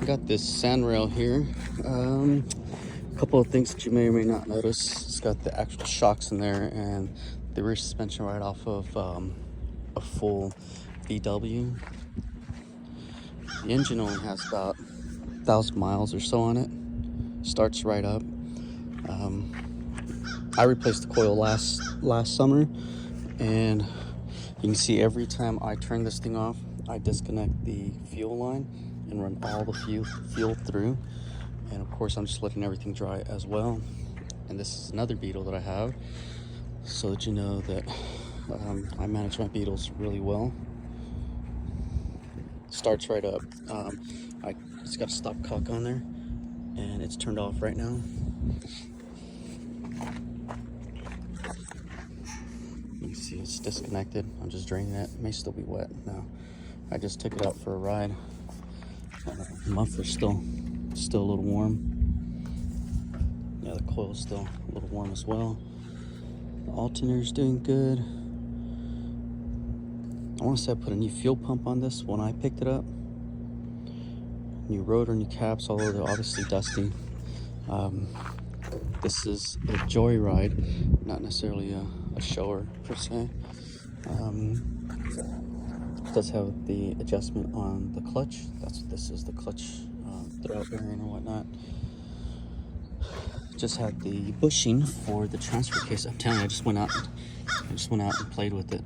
I got this sand rail here. A couple of things that you may or may not notice. It's got the actual shocks in there and the rear suspension right off of a full VW. The engine only has about 1,000 miles or so on it. Starts right up. I replaced the coil last summer, and you can see every time I turn this thing off, I disconnect the fuel line and run all the fuel through. And of course, I'm just letting everything dry as well. And this is another Beetle that I have, so that you know that I manage my Beetles really well. Starts right up. I just got a stopcock on there, and it's turned off right now. You can see it's disconnected. I'm just draining it. It may still be wet now. I just took it out for a ride. The muffler's still a little warm. Yeah, the coil's still a little warm as well. The alternator's doing good. I want to say I put a new fuel pump on this when I picked it up. New rotor, new caps, although they're obviously dusty. This is a joyride, not necessarily a shower per se. It does have the adjustment on the clutch. That's what this is, the clutch throwout bearing or whatnot. Just had the bushing for the transfer case. I'm telling you, I just went out and played with it.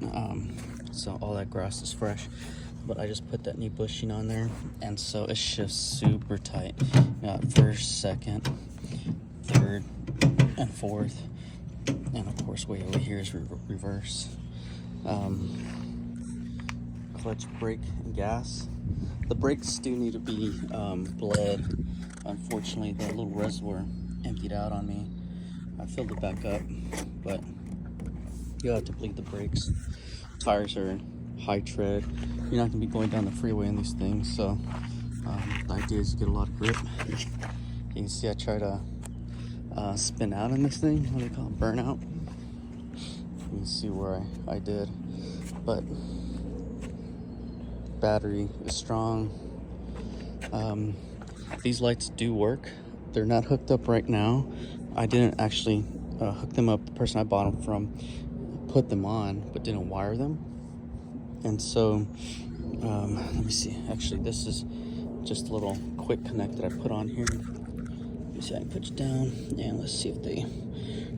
So all that grass is fresh. But I just put that new bushing on there, and so it's just super tight. Got first, second, third, and fourth, and of course way over here is reverse. Clutch, brake, and gas. The brakes do need to be bled. Unfortunately, the little reservoir emptied out on me. I filled it back up, but you have to bleed the brakes. Tires are high tread. You're not going to be going down the freeway in these things, so the idea is to get a lot of grip. You can see I try to spin out on this thing. What do they call it? Burnout. You can see where I did, but battery is strong. These lights do work. They're not hooked up right now. I didn't actually hook them up. The person I bought them from put them on, but didn't wire them. And so, let me see. Actually, this is just a little quick connect that I put on here. Let me see, I can put it down, and let's see if they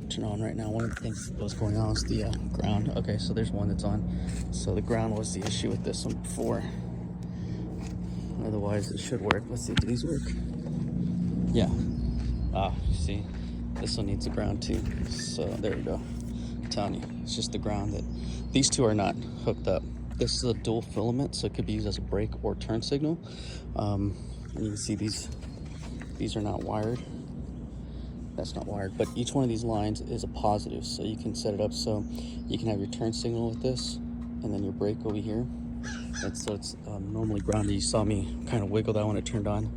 turn on right now. One of the things that was going on was the ground. Okay, so there's one that's on. So the ground was the issue with this one before. Otherwise, it should work. Let's see, do these work? Yeah. You see, this one needs the ground too. So there we go. I'm telling you, it's just the ground that these two are not hooked up. This is a dual filament, so it could be used as a brake or turn signal. And you can see these are not wired. That's not wired, but each one of these lines is a positive, so you can set it up so you can have your turn signal with this, and then your brake over here. And so it's normally grounded. You saw me kind of wiggle that when it turned on.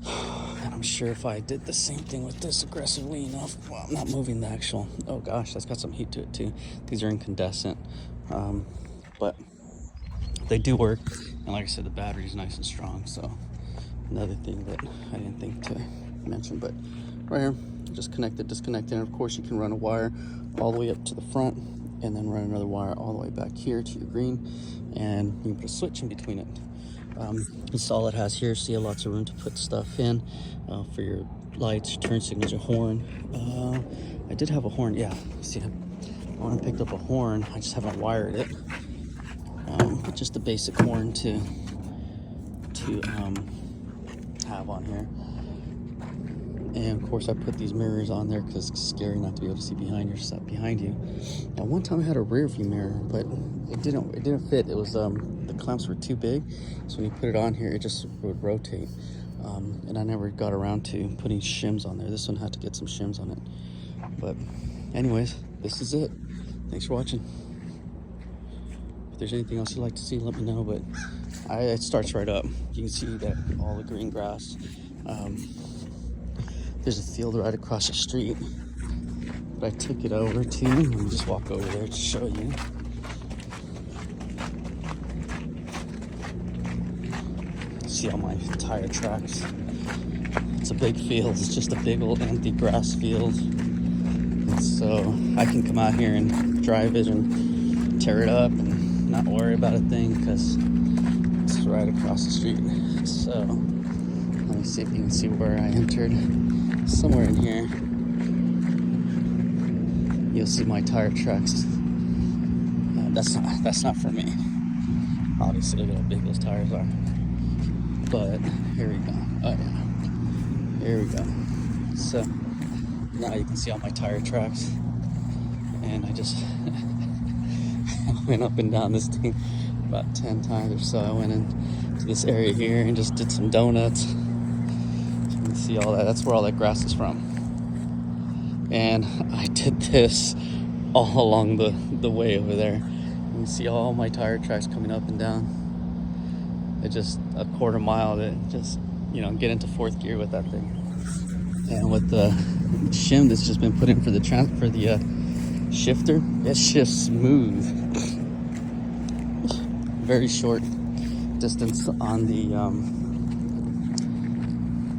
And I'm sure if I did the same thing with this aggressively enough, well, I'm not moving the actual, oh gosh, that's got some heat to it too. These are incandescent, but they do work. And like I said, the battery is nice and strong. So another thing that I didn't think to mention, but right here, just connected, disconnected. And of course you can run a wire all the way up to the front, and then run another wire all the way back here to your green, and you can put a switch in between it. It's all it has here, so you have lots of room to put stuff in for your lights, your turn signals, your horn. I did have a horn, yeah. See, I went and picked up a horn. I just haven't wired it. But just a basic horn to have on here. And of course I put these mirrors on there because it's scary not to be able to see behind you. Now one time I had a rear view mirror, but it didn't fit. It was the clamps were too big, so when you put it on here, it just would rotate. And I never got around to putting shims on there. This one had to get some shims on it. But anyways, this is it. Thanks for watching. If there's anything else you'd like to see, let me know. But it starts right up. You can see that all the green grass. There's a field right across the street that I took it over to. Let me just walk over there to show you. see all my tire tracks. It's a big field. It's just a big old empty grass field. And so I can come out here and drive it and tear it up and not worry about a thing because it's right across the street. So let me see if you can see where I entered. Somewhere in here, you'll see my tire tracks. That's not for me. Obviously, look at how big those tires are. But here we go. Oh yeah, here we go. So now you can see all my tire tracks, and I just went up and down this thing about 10 times or so. I went into this area here and just did some donuts. You can see all that. That's where all that grass is from. And I did this all along the way over there. You see all my tire tracks coming up and down. It's just a quarter mile to just, get into fourth gear with that thing. And with the shim that's just been put in for the shifter, it shifts smooth. Very short distance on the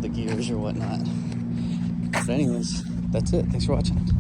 gears or whatnot. But anyways, that's it. Thanks for watching.